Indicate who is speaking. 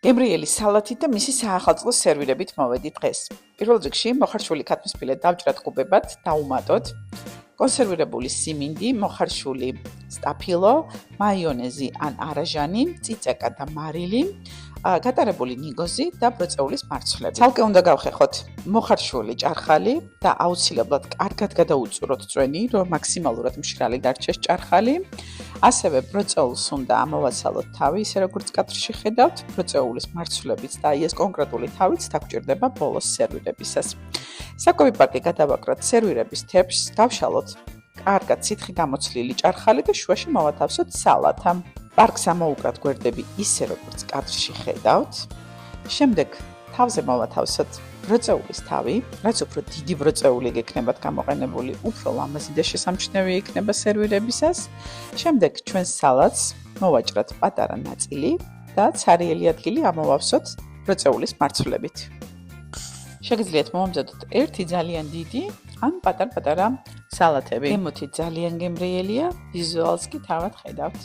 Speaker 1: გემრიელი სალათით და მისი საახალწლო სერვირებით მოვედი დღეს. პირველ რიგში მოხარშული ქათმისფილე დავჭრათ კუბებად, დაუმატოთ. კონსერვირებული სიმინდი, მოხარშული სტაფილო, მაიონეზი ან არაჟანი, წიწაკა და მარილი, გატარებული ნიგოზი და ბროწეულის მარცვლები. ცალკე უნდა გავხეხოთ მოხარშული ჭარხალი და აუცილებლად კარგად გადაუწუროთ წვენი, რომ მაქსიმალურად მშრალი დარჩეს ჭარხალი. ასევე ბროწეულს უნდა ამოვაცალოთ თავი, ისე როგორც კადრში ხედავთ, ბროწეულის მარცვლებიც და ეს კონკრეტული თავიც დაგჭირდება ბოლოს სერვირებისას. საკვები პარკი გადავაკრათ სერვირების თეფშს, დავშალოთ კარგად სითხი გამოცლილი ჭარხალი და შუაში მოვათავსოთ სალათა. პარკს ამოუკრათ გვერდები ისე როგორც კადრში ხედავთ. შემდეგ თავზე მოვათავსოთ ბროწეულის თავი, რაც უფრო დიდი ბროწეული გექნებათ გამოყენებული, უფრო ლამაზი და შესამჩნევი იქნება სერვირებისას. შემდეგ ჩვენ სალატს მოვაჭრათ პატარა ნაწილი და ცარიელი ადგილი ამოვავსოთ ბროწეულის მარცვლებით. შეგიძლიათ მომამზადოთ ერთი ძალიან დიდი ან პატარ-პატარა სალათები. ემოთი ძალიან გემრიელია, ვიზუალს კი თავად ხედავთ.